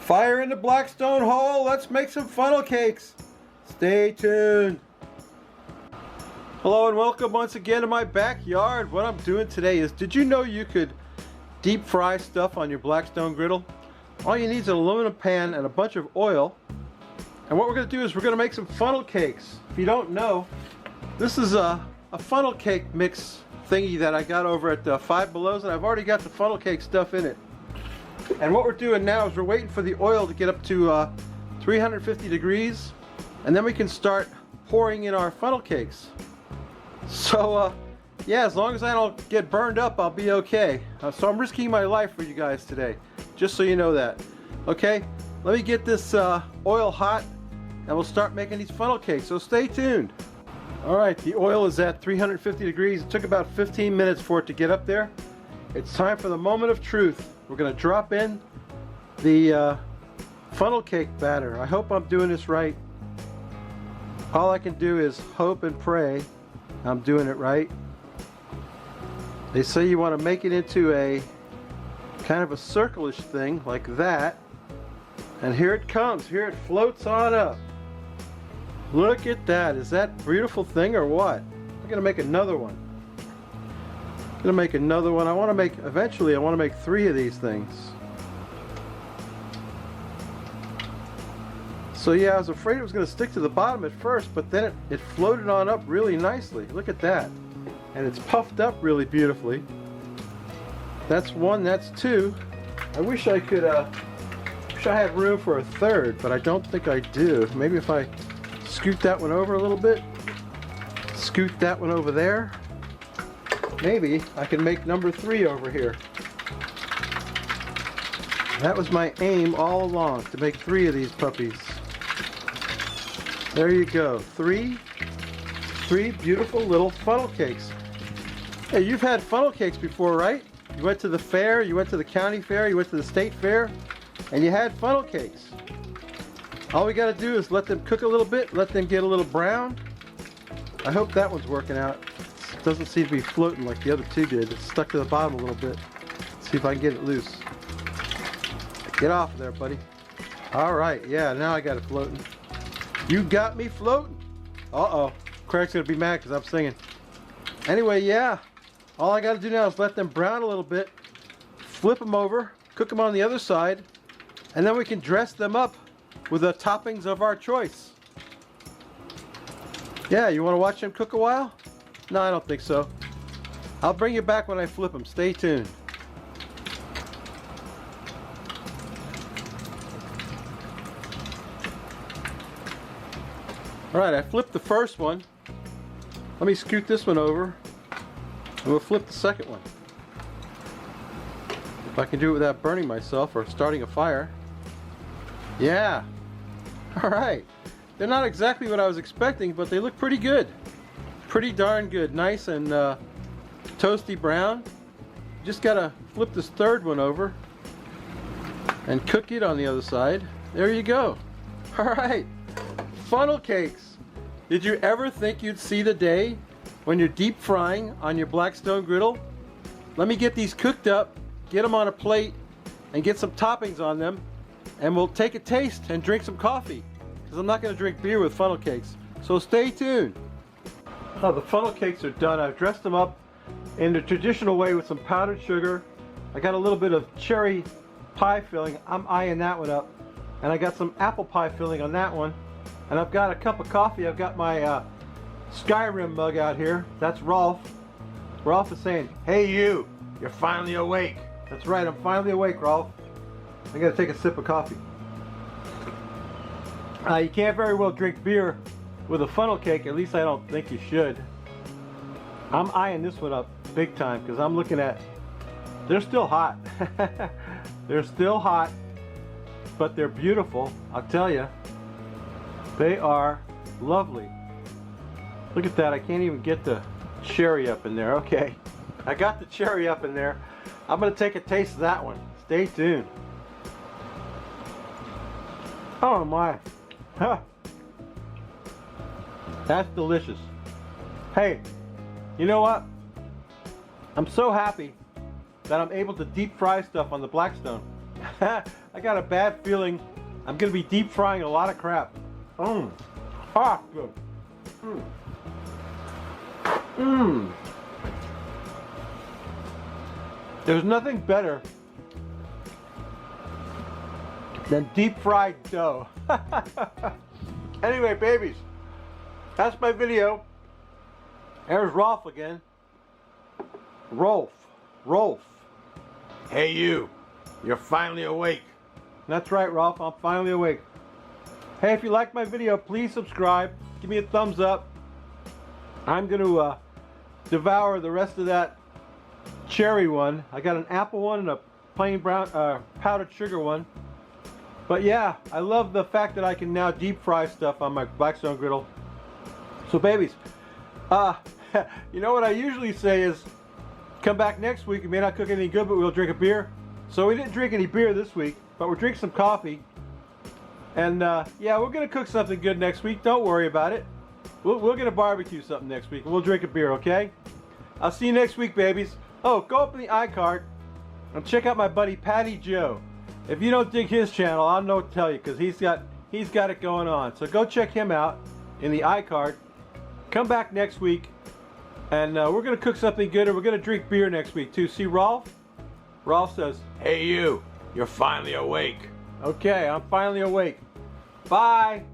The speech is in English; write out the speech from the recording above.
Fire in the Blackstone hole. Let's make some funnel cakes. Stay tuned. Hello and welcome once again to my backyard. What I'm doing today is, did you know you could deep fry stuff on your Blackstone griddle? All you need is an aluminum pan and a bunch of oil. And what we're going to do is we're going to make some funnel cakes. If you don't know, this is a funnel cake mix thingy that I got over at Five Below's, and I've already got the funnel cake stuff in it. And what we're doing now is we're waiting for the oil to get up to 350 degrees, and then we can start pouring in our funnel cakes. So yeah, as long as I don't get burned up, I'll be okay. So I'm risking my life for you guys today, just so you know that. Okay, let me get this oil hot and we'll start making these funnel cakes, so stay tuned. Alright, the oil is at 350 degrees. It took about 15 minutes for it to get up there. It's time for the moment of truth. We're going to drop in the funnel cake batter. I hope I'm doing this right. All I can do is hope and pray I'm doing it right. They say you want to make it into a kind of a circle-ish thing like that. And here it comes. Here it floats on up. Look at that. Is that a beautiful thing or what? I'm going to make another one. I'm going to make another one. Eventually I want to make 3 of these things. So yeah, I was afraid it was going to stick to the bottom at first, but then it floated on up really nicely. Look at that. And it's puffed up really beautifully. That's 1, that's 2. I wish I could, wish I had room for a 3rd, but I don't think I do. Maybe if I scoot that one over a little bit, scoot that one over there, maybe I can make number 3 over here. That was my aim all along, to make 3 of these puppies. There you go, 3 beautiful little funnel cakes. Hey, you've had funnel cakes before, right? You went to the fair, you went to the county fair, you went to the state fair, and you had funnel cakes. All we got to do is let them cook a little bit, let them get a little brown. I hope that one's working out. It doesn't seem to be floating like the other 2 did. It's stuck to the bottom a little bit. Let's see if I can get it loose. Get off of there, buddy. Alright, yeah, now I got it floating. You got me floating. Uh-oh. Craig's going to be mad because I'm singing. Anyway, yeah. All I got to do now is let them brown a little bit, flip them over, cook them on the other side, and then we can dress them up with the toppings of our choice. Yeah, you want to watch them cook a while? No, I don't think so. I'll bring you back when I flip them. Stay tuned. Alright, I flipped the first one. Let me scoot this one over, and we'll flip the second one. If I can do it without burning myself or starting a fire. Yeah. Alright. They're not exactly what I was expecting, but they look pretty good. Pretty darn good. Nice and toasty brown. Just gotta flip this 3rd one over and cook it on the other side. There you go. Alright. Funnel cakes. Did you ever think you'd see the day when you're deep frying on your Blackstone griddle? Let me get these cooked up, get them on a plate, and get some toppings on them, and we'll take a taste and drink some coffee, because I'm not going to drink beer with funnel cakes. So stay tuned. Oh, the funnel cakes are done. I've dressed them up in the traditional way with some powdered sugar. I got a little bit of cherry pie filling. I'm eyeing that one up. And I got some apple pie filling on that one. And I've got a cup of coffee. I've got my Skyrim mug out here. That's Rolf. Rolf is saying, "Hey you, you're finally awake." That's right, I'm finally awake, Rolf. I gotta take a sip of coffee. You can't very well drink beer with a funnel cake. At least I don't think you should. I'm eyeing this one up big time because I'm looking at, they're still hot. They're still hot, but they're beautiful, I'll tell you. They are lovely. Look at that, I can't even get the cherry up in there. Okay, I got the cherry up in there. I'm gonna take a taste of that one. Stay tuned. Oh my. Huh. That's delicious. Hey, you know what? I'm so happy that I'm able to deep fry stuff on the Blackstone. I got a bad feeling I'm gonna be deep frying a lot of crap. Ah, good. There's nothing better than deep fried dough. Anyway, babies, that's my video. There's Rolf again. Rolf. Hey you, you're finally awake. That's right, Rolf, I'm finally awake. Hey, if you like my video, please subscribe. Give me a thumbs up. I'm gonna devour the rest of that cherry one. I got an apple one and a plain brown powdered sugar one. But yeah, I love the fact that I can now deep fry stuff on my Blackstone Griddle. So babies, you know what I usually say is, come back next week. We may not cook anything good, but we'll drink a beer. So we didn't drink any beer this week, but we're drinking some coffee. And yeah, we're gonna cook something good next week. Don't worry about it. We're gonna barbecue something next week. We'll drink a beer, okay? I'll see you next week, babies. Oh, go up in the iCard and check out my buddy Patty Joe. If you don't dig his channel, I'll know what to tell you, because he's got it going on. So go check him out in the iCard. Come back next week, and we're gonna cook something good, and we're gonna drink beer next week too. See Rolf? Rolf says, "Hey you, you're finally awake." Okay, I'm finally awake. Bye.